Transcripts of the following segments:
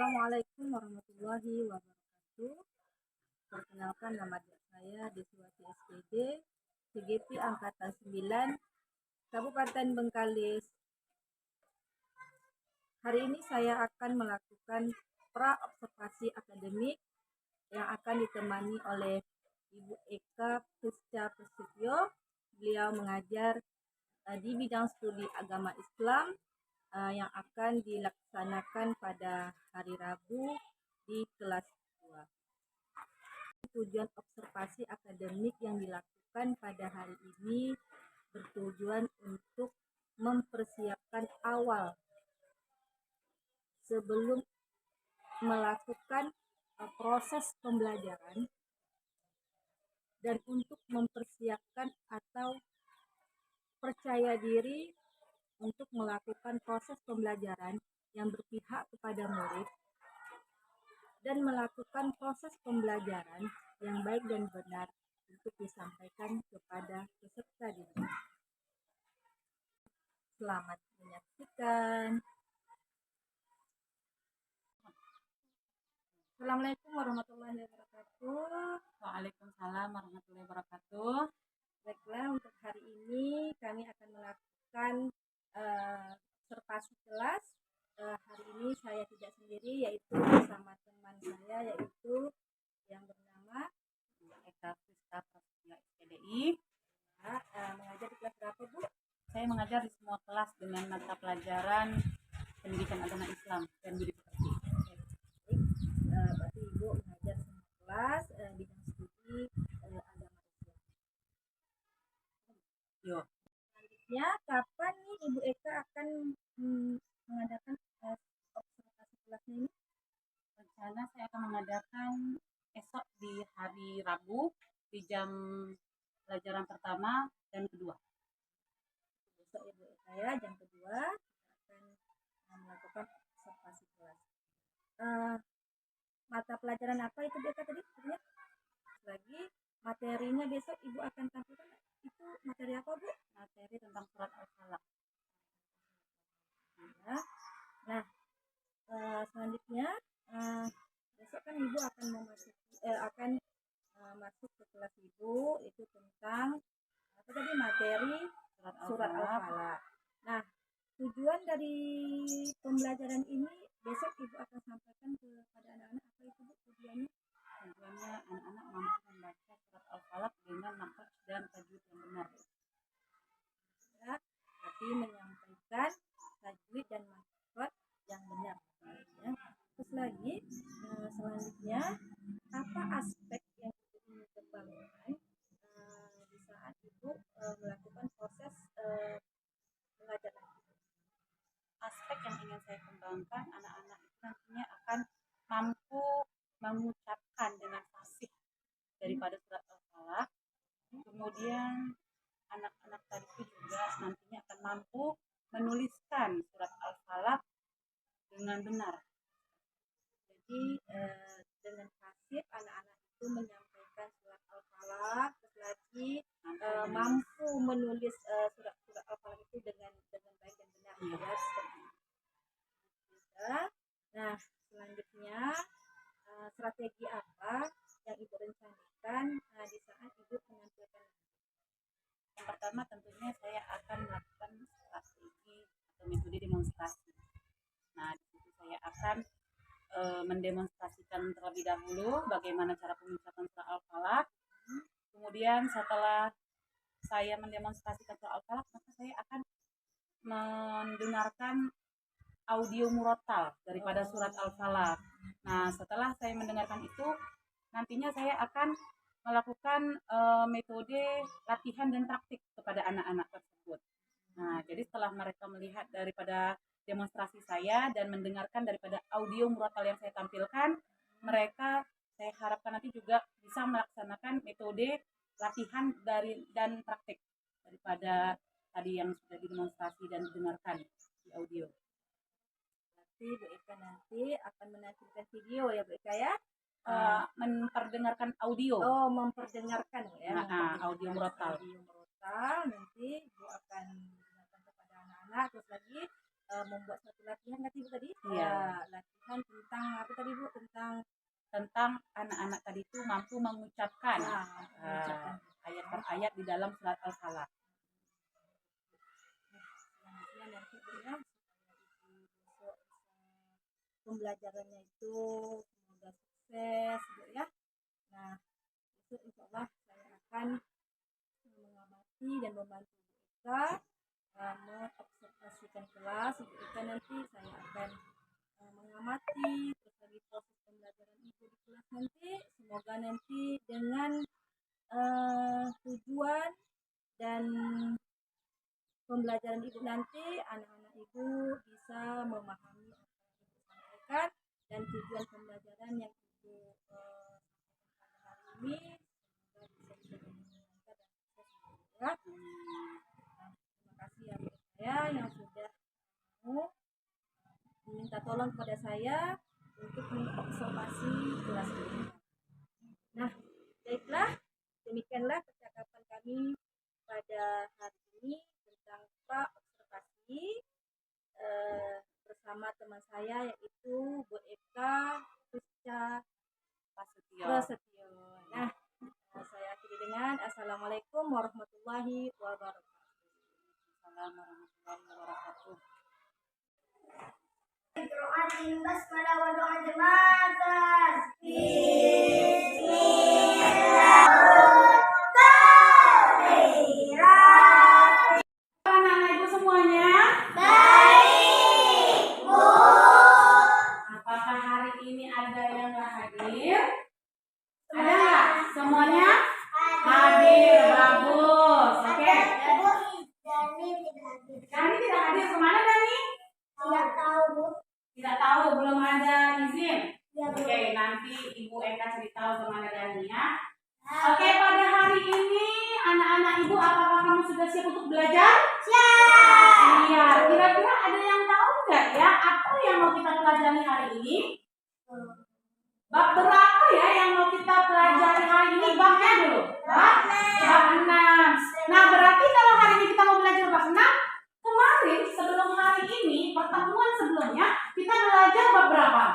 Assalamualaikum warahmatullahi wabarakatuh. Perkenalkan, nama saya Deswati SPD, CGP Angkatan 9, Kabupaten Bengkalis. Hari ini saya akan melakukan pra-observasi akademik yang akan ditemani oleh Ibu Eka Pusca Prasetyo. Beliau mengajar di bidang studi agama Islam yang akan dilaksanakan pada hari Rabu di kelas 2. Tujuan observasi akademik yang dilakukan pada hari ini bertujuan untuk mempersiapkan awal sebelum melakukan proses pembelajaran dan untuk mempersiapkan atau percaya diri untuk melakukan proses pembelajaran yang berpihak kepada murid dan melakukan proses pembelajaran yang baik dan benar untuk disampaikan kepada peserta didik. Selamat menyaksikan. Assalamualaikum warahmatullahi wabarakatuh. Waalaikumsalam warahmatullahi wabarakatuh. Baiklah, untuk hari ini kami akan melakukan observasi kelas. Hari ini saya tidak sendiri, yaitu bersama teman saya, yaitu yang bernama Eka Pusca Prasetyo SPDI. Mengajar di kelas berapa, Bu? Saya mengajar di semua kelas dengan mata pelajaran pendidikan agama Islam dan budi pekerti. Berarti Ibu mengajar semua kelas bidang studi agama Islam. Selanjutnya, kapan nih Ibu Eka akan mengadakan observasi kelasnya ini? Rencana saya akan mengadakan esok di hari Rabu di jam pelajaran pertama dan kedua. Besok Ibu Eka ya, jam kedua kita akan melakukan observasi kelas. Mata pelajaran apa itu Eka tadi? Lagi materinya besok Ibu akan tampilkan, itu materi apa, Bu? Materi tentang surat Al-Falaq. Ya. Nah, selanjutnya besok kan Ibu akan masuk ke kelas Ibu, itu tentang apa tadi, materi surat Al-Falaq. Nah, tujuan dari pembelajaran ini besok Ibu akan sampaikan kepada anak-anak, apa itu, Bu, tujuannya? Tujuannya anak-anak mampu membaca surat Al-Falaq dengan makhraj dan tajwid yang benar. Ya, tapi menyampaikan tajwid dan makhraj yang benar. Ya. Terus lagi, selanjutnya, apa aspek yang ingin dikembangkan di saat Ibu melakukan proses pengajaran? Aspek yang ingin saya kembangkan, anak-anak itu nantinya akan mampu mengucapkan dengan fasih daripada surat Al-Falaq. Kemudian anak-anak tadi juga nantinya akan mampu menuliskan surat Al-Falaq dengan benar. Jadi dengan fasih anak-anak itu menyampaikan surat Al-Falaq, terus lagi mampu menulis surat Al-Falaq itu dengan baik dan benar. Ya, seperti itu. Nah, selanjutnya strategi apa yang Ibu rencanakan di saat Ibu menampilkan? Yang pertama tentunya saya akan melakukan strategi atau metode demonstrasi. Nah, di situ saya akan mendemonstrasikan terlebih dahulu bagaimana cara pengucapan surat Al-Falaq. Kemudian setelah saya mendemonstrasikan surat Al-Falaq, maka saya akan mendengarkan audio murotal daripada surat Al-Falaq. Nah, setelah saya mendengarkan itu, nantinya saya akan melakukan metode latihan dan praktik kepada anak-anak tersebut. Nah, jadi setelah mereka melihat daripada demonstrasi saya dan mendengarkan daripada audio murotal yang saya tampilkan, mereka saya harapkan nanti juga bisa melaksanakan metode latihan dan praktik daripada tadi yang sudah didemonstrasi dan didengarkan di audio. Berarti Bu Eka nanti akan menampilkan video ya, Bu Eka ya? Memperdengarkan audio. Oh, memperdengarkan ya. Audio murotal. Audio murotal nanti Ibu akan mendengarkan kepada anak-anak. Terus lagi membuat satu latihan kan Ibu tadi? Iya. Latihan tentang apa tadi Bu? Tentang anak-anak tadi itu mampu mengucapkan Mengucapkan. ayat per ayat di dalam surat Al-Falaq. Selanjutnya nanti Bu ya, supaya Ibu besok pembelajarannya itu semoga sukses Bu ya. Nah, itu insya Allah saya akan mengamati dan membantu Bu Eka mengobservasikan kelas. Ibu Eka nanti saya akan mengamati terus lagi proses pembelajaran Ibu di kelas nanti. Semoga nanti dengan tujuan dan pembelajaran Ibu nanti anak-anak Ibu bisa memahami apa yang Ibu sampaikan dan tujuan pembelajaran yang Ibu sampaikan pada hari ini semoga bisa menyenangkan dan sukses ya. Terima kasih ya Bu saya yang sudah mau meminta tolong kepada saya untuk mengobservasi kelas ini. Nah, baiklah, demikianlah percakapan kami pada hari ini tentang observasi bersama teman saya yaitu Bu Eka Pusca Prasetyo. Nah, saya akhiri dengan Assalamualaikum warahmatullahi wabarakatuh. Assalamualaikum warahmatullahi wabarakatuh. Doain basmalah wa doa jemaatan. Anak-anak Ibu semuanya, Baik, Bu. apakah hari ini ada yang nggak hadir? Ada nggak? Semuanya hadir, bagus. Oke. Dani tidak hadir, kemana Dani? Tidak tahu, Bu. Tidak tahu, belum ada izin. Ya, Bu. Oke, nanti Ibu Eka cerita kemana Dani ya. Oke, pada hari ini anak-anak Ibu, apakah kamu sudah siap untuk belajar? Siap. Iya, kira-kira ada yang tahu nggak ya apa yang mau kita pelajari hari ini? Bab berapa ya yang mau kita pelajari hari ini? Babnya dulu. Bab 6. Nah, berarti kalau hari ini kita mau belajar bab 6, kemarin sebelum hari ini, pertemuan sebelumnya, kita belajar bab berapa?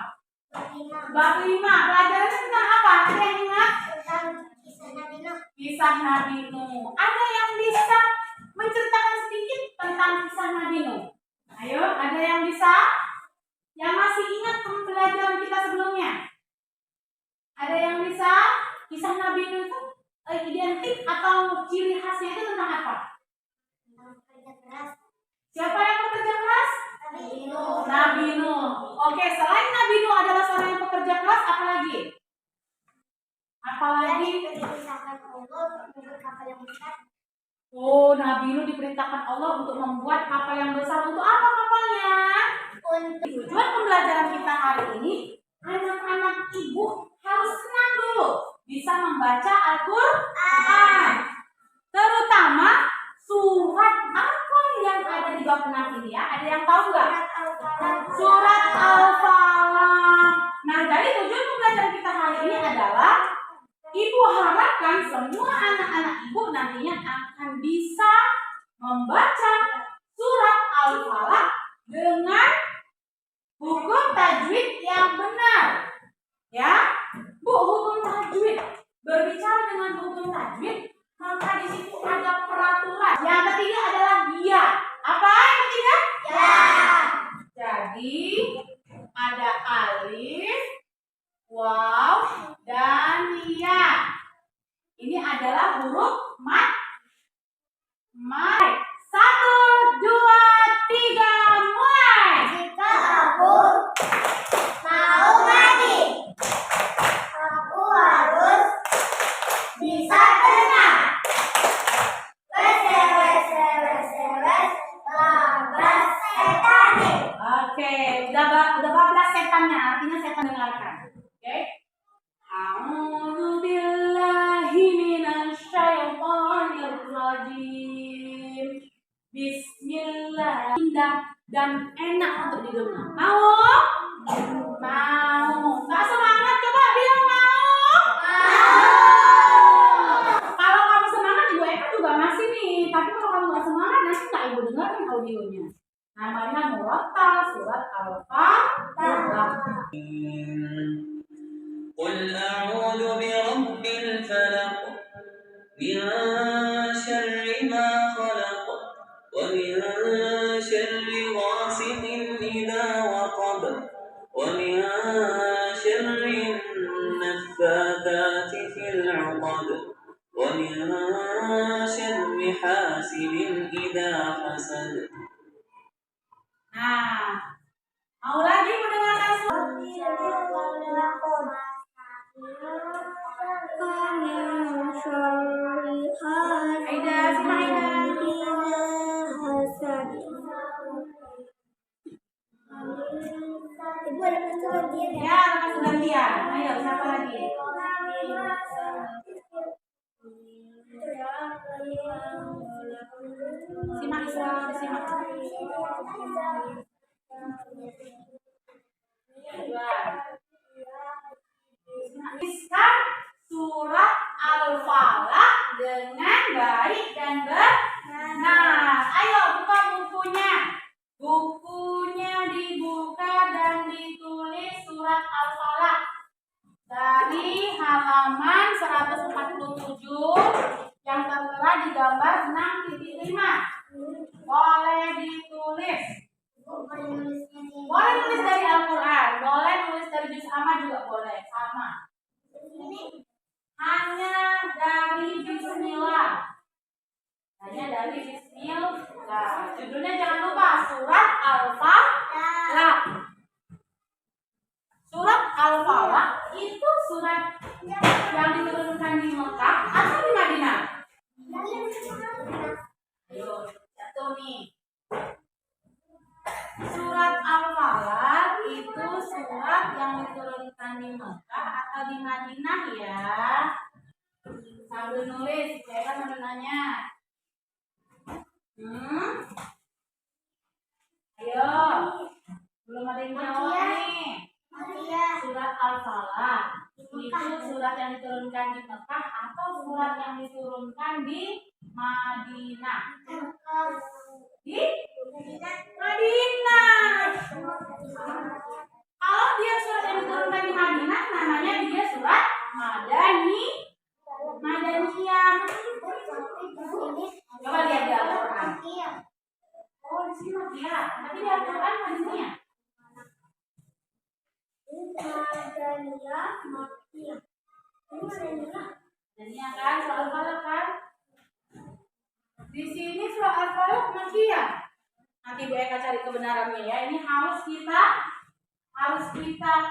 Bab 5. Pelajarannya tentang apa? Ada yang ingat? Tentang kisah Nabi Nuh. Kisah Nabi Nuh. Ada yang bisa menceritakan sedikit tentang kisah Nabi Nuh? Ayo, ada yang bisa? Yang masih ingat pembelajaran kita sebelumnya? Ada yang bisa? Kisah Nabi Nuh itu identik atau ciri khasnya itu tentang apa? Tentang kerja keras. Siapa yang bekerja keras? Nabi Nuh. Nabi Nuh. Oke, selain Nabi Nuh adalah seorang yang pekerja keras, apa lagi? Apalagi? Diperintahkan Allah untuk membuat kapal yang besar. Oh, Nabi Nuh diperintahkan Allah untuk membuat kapal yang besar. Untuk apa kapalnya? Untuk Tujuan pembelajaran kita hari ini, anak-anak Ibu harus senang dulu bisa membaca Al-Quran. Terutama surat apa yang ada di bab 6 ini ya? Ada yang tahu nggak? Surat Al-Falaq. Nah, jadi tujuan pembelajaran kita hari ini adalah Ibu harapkan semua anak-anak Ibu nantinya akan bisa membaca surat Al-Falaq dengan hukum tajwid yang benar. Ya, Bu, hukum tajwid. Berbicara dengan hukum tajwid, maka di situ ada peraturan. Yang ketiga adalah dia. Apa yang ketiga? ya. Jadi ada alif, waw, dan ya. Ini adalah huruf mat. Mari. 1, 2, 3, mulai. Jika aku mau mandi, aku harus bisa tenang. Labas setane. Oke, udah bablas setannya, artinya setan dengarkan. Oke. A'udzu billahi minasyaitonir rajim. Bismillah. Indah dan enak untuk didengar. Mau? Mau. Nggak semangat, coba bilang mau. Kalau kamu semangat, Ibu Eka juga masih nih. Tapi kalau kamu nggak semangat, nanti nggak Ibu dengerin audionya. Namanya murattal, surat Al-Falaq. قل أعوذ برب الفلق من شر ما خلق ومن شر غاسق إذا وقب ومن شر النفاثات في العقد ومن شر حاسد إذا حسد. Nah, mau lagi mendengarkan surat? Aida, sama Aida. Ibu ada pergantian ya? Ya, lepas gantian. Ayo, siapa lagi? Simak Isra, simak. Tuliskan surat Al-Falaq dengan baik dan benar. Ayo buka bukunya. Bukunya dibuka dan ditulis surat Al-Falaq dari halaman 147 yang tertera di gambar 6.5. Boleh ditulis. Boleh tulis dari Al-Quran, boleh tulis dari juz amma juga boleh, sama. Hanya dari Bismillah. Hanya dari Bismillah. Judulnya jangan lupa surat Al-Falaq. Surat Al-Falaq itu surat yang diturunkan di Mekah atau di Madinah? Ayo, satu nih. Surat Al-Falaq itu surat yang diturunkan di Mekah atau di Madinah ya? Sambil nulis, saya kan sambil nanya. Ayo, belum ada yang jawab nih. Surat Al-Falaq itu surat yang diturunkan di Mekah atau surat yang diturunkan di Madinah? Di Madinah. Kalau dia surat yang diturunkan di Madinah, namanya dia surat Madaniyah. Coba lihat di Al-Quran. Oh, di sini Makkiyah. Tapi di Al-Quran Madaniyah. Madaniyah kan, surah Al-Falaq kan? Di sini surah Al-Falaq Makkiyah. Nanti Bu Eka cari kebenarannya ya. Ini harus kita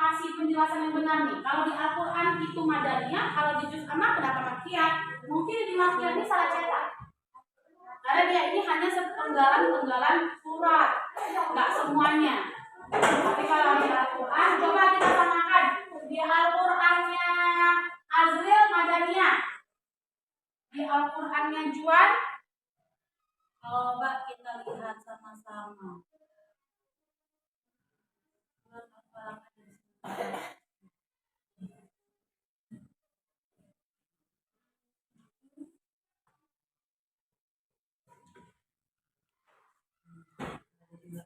kasih penjelasan yang benar nih. Kalau di Al-Quran itu Madaniyah, kalau di juz amma kenapa Makkiyah? Mungkin di Makkiyah ini salah cetak. Karena dia ini hanya sepenggalan-penggalan surat, nggak semuanya. Tapi kalau di Al-Quran, coba kita samakan. Di Al-Qurannya Azril Madaniyah, di Al-Qurannya Juan. Coba kita lihat sama-sama.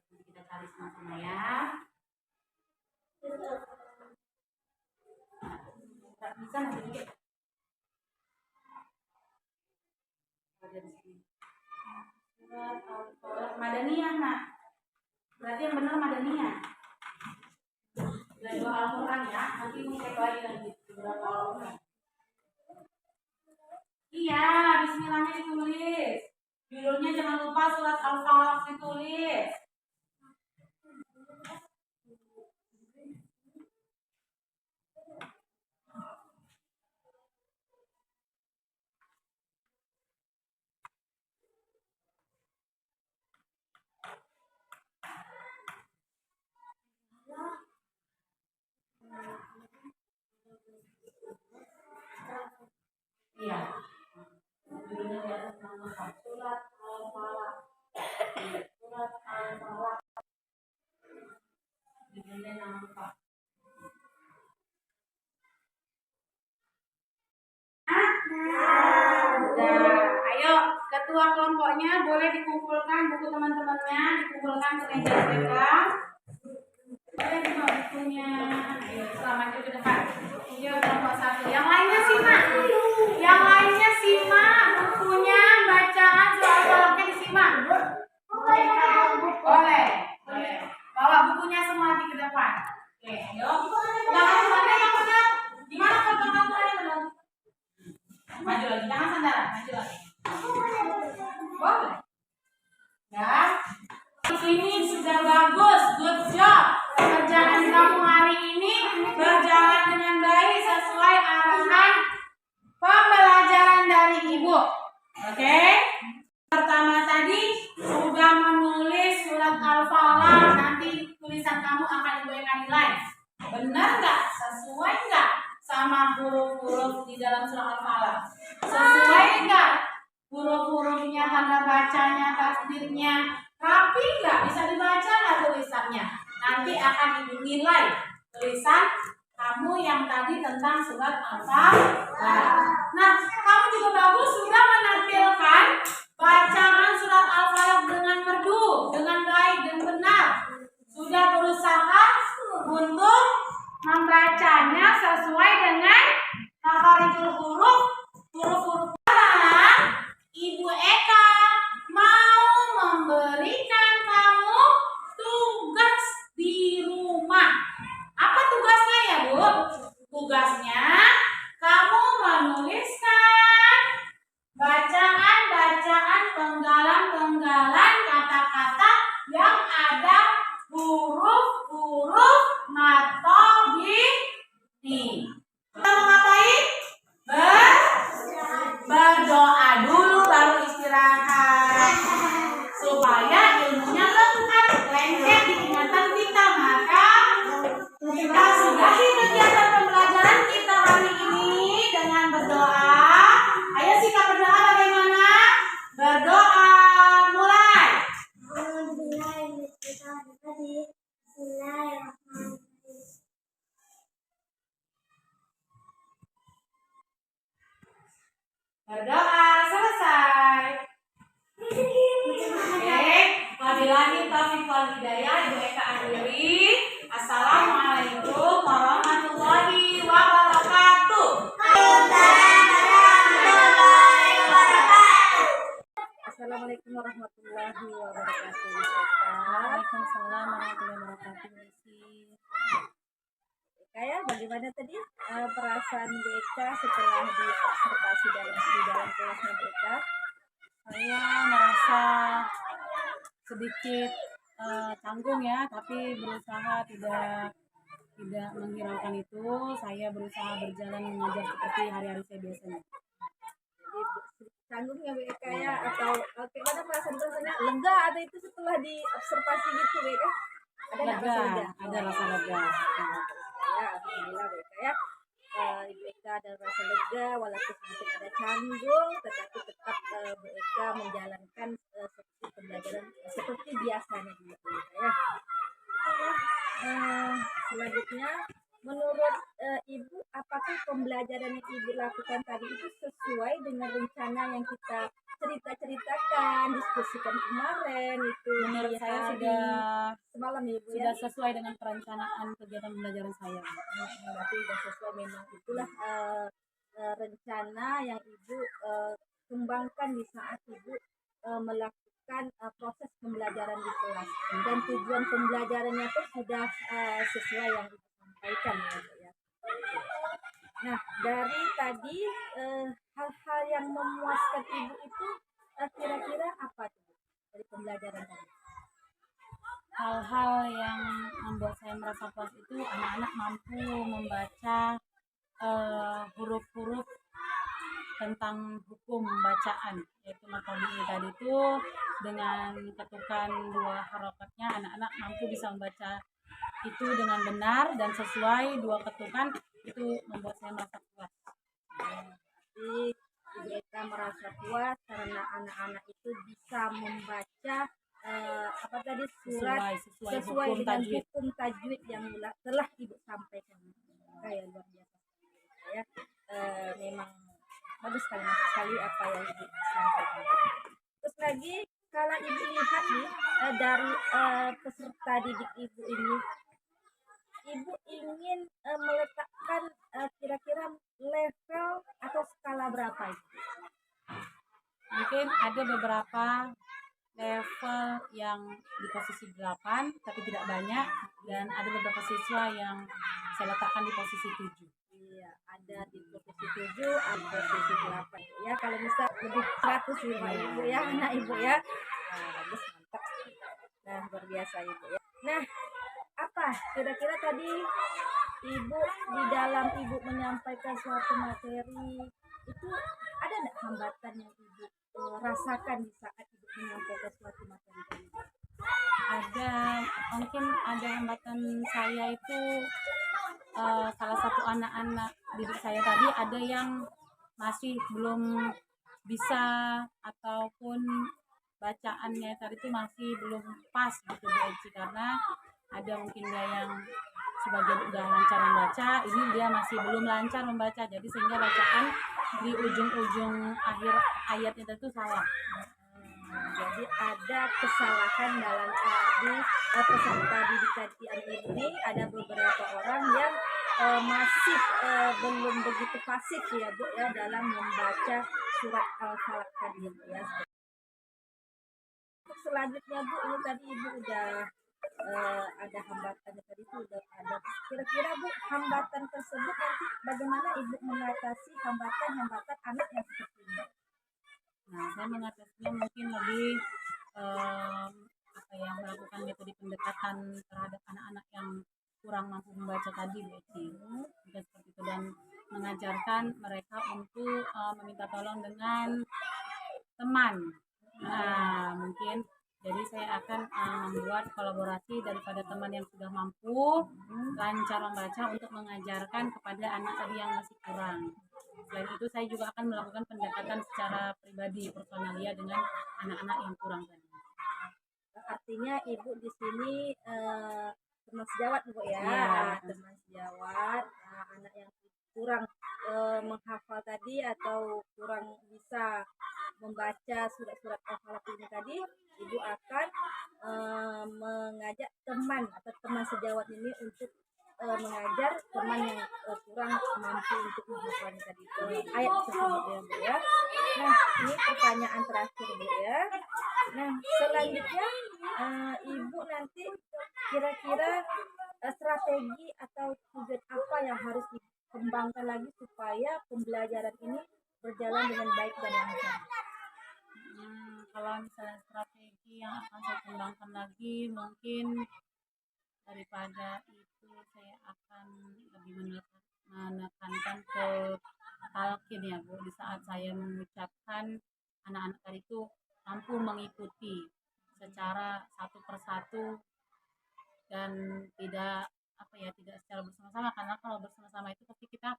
Kita cari sama-sama ya. Tak bisa nanti dikit. Ada di sini. Surat Al-Falaq Madaniyah, nak. Berarti yang benar Madaniyah. Dari dua Al-Quran ya. Nanti cek lagi beberapa Al-Quran. Iya, bismillahnya ditulis. Judulnya jangan lupa surat Al-Falaq ditulis. Iya. Judulnya di atas nama surat Al-Falaq. Surat Al-Falaq. Judulnya nama. Udah. Ayo, ketua kedua kelompoknya boleh dikumpulkan buku teman-temannya, dikumpulkan ke meja mereka. Boleh bawa bukunya. Ayo, selamat ke depan. Yuk, kelompok 1. Yang lainnya simak. Yang lainnya simak bukunya, bacaan soal-soalnya disimak. Boleh. Bawa bukunya semua di ke depan. Oke, yuk. Jangan sampai yang benar. Gimana kalau kamu ada benar? Maju lagi, jangan sandaran, maju lagi. Boleh. Ya. Ini sudah bagus, good job. Pekerjaan kamu hari ini berjalan dengan baik sesuai arahan pembelajaran dari ibu. Oke? Pertama tadi sudah menulis surat Al-Falaq, nanti tulisan kamu akan diberikan nilai. Benar nggak? Sesuai nggak sama huruf-huruf di dalam surat Al-Falaq? Sesuai nggak? Huruf-hurufnya, tanda bacanya, tasdidnya, rapi nggak? Bisa dibaca nggak tulisannya? Nanti akan ibu nilai tulisan kamu yang tadi tentang surat Al-Falaq. Nah, kamu juga bagus sudah menampilkan bacaan surat Al-Falaq dengan merdu, dengan baik dan benar. Sudah berusaha untuk membacanya sesuai dengan makharijul huruf, huruf-huruf. Ibu Eka mau memberikan kamu tugas di rumah. Apa tugasnya ya, Bu? Tugasnya kamu menuliskan bacaan-bacaan, penggalan-penggalan kata-kata yang ada huruf-huruf matobini. Kita mau ngapain? Berdoa dulu baru istirahat supaya ilmunya lengkap, lengket di ingatan kita. Maka kita sudahi kegiatan pembelajaran kita hari ini dengan berdoa. Ayo sikap berdoa bagaimana? Berdoa mulai. Berdoa selesai. Oke, wabillahi taufiq wal hidayah. Ibu Eka akhiri. Assalamualaikum warahmatullahi wabarakatuh. Assalamualaikum warahmatullahi wabarakatuh. Waalaikumsalam warahmatullahi wabarakatuh. Kayak bagaimana tadi perasaan Bu Eka setelah diobservasi di dalam kelasnya Bu Eka? Saya merasa sedikit canggung ya, tapi berusaha tidak menghiraukan itu. Saya berusaha berjalan mengajar seperti hari-hari saya biasanya. Jadi canggung ya Bu Eka ya, atau gimana perasaannya, lega atau itu setelah diobservasi gitu Bu Eka? Ada nggak rasa lega? Ada rasa lega. Ya, alhamdulillah Bu Eka ya. Ibu Eka ada rasa lega walaupun sedikit ada canggung, tetapi tetap Bu Eka menjalankan seperti pembelajaran seperti biasanya Bu Eka ya. Selanjutnya, menurut Ibu, apakah pembelajaran yang Ibu lakukan tadi itu sesuai dengan rencana yang kita ceritakan, diskusikan kemarin itu? Menurut di saya hari sudah semalam ya Bu sudah ya. sesuai dengan perencanaan kegiatan pembelajaran saya. Berarti sudah sesuai, memang itulah rencana yang Ibu kembangkan di saat Ibu melakukan proses pembelajaran di kelas, dan tujuan pembelajarannya pun sudah sesuai yang Ibu sampaikan ya Bu ya. Nah, dari tadi hal-hal yang memuaskan Ibu itu kira-kira apa tuh dari pembelajaran tadi? Hal-hal yang membuat saya merasa puas itu anak-anak mampu membaca huruf-huruf tentang hukum bacaan, yaitu matobini tadi itu dengan ketukan 2 harokatnya anak-anak mampu bisa membaca itu dengan benar dan sesuai 2 ketukan. Itu membuat saya merasa puas. Jadi Ibu Eka merasa puas karena anak-anak itu bisa membaca apa tadi surat sesuai hukum dengan tajwid. hukum tajwid yang telah Ibu sampaikan. Kayak luar biasa ya. Memang bagus sekali apa yang Ibu sampaikan. lagi kalau ibu lihat nih dari peserta didik ibu ini, ibu ingin meletakkan kira-kira level atau skala berapa ibu? Mungkin ada beberapa level yang di posisi 8 tapi tidak banyak, dan ada beberapa siswa yang saya letakkan di posisi 7. Iya, ada di posisi 7, ada posisi 8 ya. Kalau bisa lebih 100 lima ibu ya, anak ibu ya. Nah, bagus, mantap. Nah, luar biasa ibu ya. Nah, apa kira-kira tadi ibu di dalam ibu menyampaikan suatu materi itu ada nggak hambatan yang ibu rasakan di saat ibu menyampaikan suatu materi tadi? Ada, mungkin ada hambatan saya itu salah satu anak-anak didik saya tadi ada yang masih belum bisa, ataupun bacaannya tadi itu masih belum pas gitu Bu Eci, karena ada mungkin dia yang sebagian udah lancar membaca, ini dia masih belum lancar membaca, jadi sehingga bacaan di ujung-ujung akhir ayatnya itu salah. Jadi ada kesalahan dalam tadi peserta didik tadi ini, ada beberapa orang yang masih belum begitu fasih ya Bu ya dalam membaca surat Al-Falaq tadi ya. Selanjutnya Bu, ini tadi Ibu udah ada hambatannya tadi itu udah ada. Kira-kira Bu, hambatan tersebut nanti bagaimana Ibu mengatasi hambatan-hambatan anak yang seperti ini? Nah, saya mengatasinya mungkin lebih melakukan metode pendekatan terhadap anak-anak yang kurang mampu membaca tadi, Bu Eci. Mungkin seperti itu, dan mengajarkan mereka untuk meminta tolong dengan teman. Nah, mungkin jadi saya akan membuat kolaborasi daripada teman yang sudah mampu lancar membaca untuk mengajarkan kepada anak tadi yang masih kurang. Selain itu saya juga akan melakukan pendekatan secara pribadi, personalia dengan anak-anak yang kurang tadi. Artinya Ibu di sini teman sejawat Bu ya, teman sejawat anak yang kurang menghafal tadi atau kurang bisa membaca surat-surat Al-Falaq ini tadi, Ibu akan mengajak teman atau teman sejawat ini untuk mengajar teman yang kurang mampu untuk menghafalnya tadi ayat tersebut ya Bu ya. Nah, ini pertanyaan terakhir Bu ya. Nah, selanjutnya Ibu nanti kira-kira strategi atau tujuan apa yang harus dikembangkan lagi supaya pembelajaran ini berjalan dengan baik dan lancar? Kalau misalnya strategi yang akan saya kembangkan lagi, mungkin daripada itu saya akan lebih menekankan ke talqin ya Bu, di saat saya mengucapkan anak-anak tadi itu mampu mengikuti secara satu persatu dan tidak tidak secara bersama-sama, karena kalau bersama-sama itu pasti kita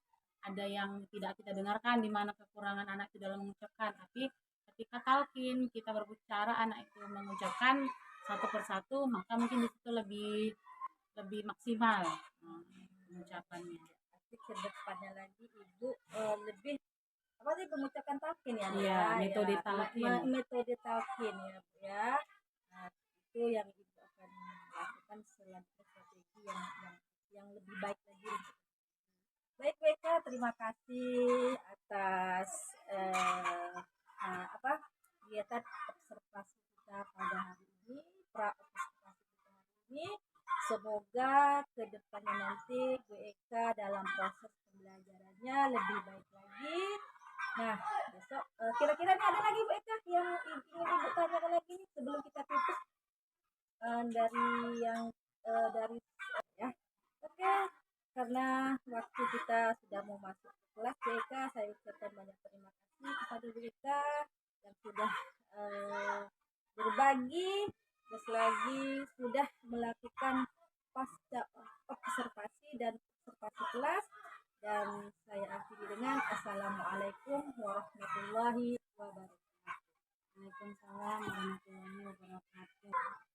ada yang tidak kita dengarkan di mana kekurangan anak itu dalam mengucapkan, tapi ketika talqin kita berbicara anak itu mengucapkan satu persatu, maka mungkin di situ lebih maksimal pengucapannya. Tapi ke depannya lagi Ibu lebih apa sih mengucapkan talqin ya? Iya, metode talqin. Metode talqin ya Bu ya. Nah, itu yang Ibu akan lakukan selanjutnya strategi yang lebih baik lagi. Baik Eka, terima kasih atas kegiatan observasi kita pada hari ini, pra-observasi kita hari ini. Semoga kedepannya nanti Bu Eka dalam proses pembelajarannya lebih baik lagi. Nah, besok kira-kira ini ada lagi Bu Eka yang ingin Ibu tanyakan lagi nih sebelum kita tutup dari ya. Oke, karena waktu kita sudah mau masuk ke kelas Bu Eka, saya ucapkan banyak terima kasih kepada Bu Eka yang sudah berbagi, terus lagi sudah melakukan pasca observasi dan observasi kelas, dan saya akhiri dengan Assalamualaikum warahmatullahi wabarakatuh. Waalaikumsalam warahmatullahi wabarakatuh.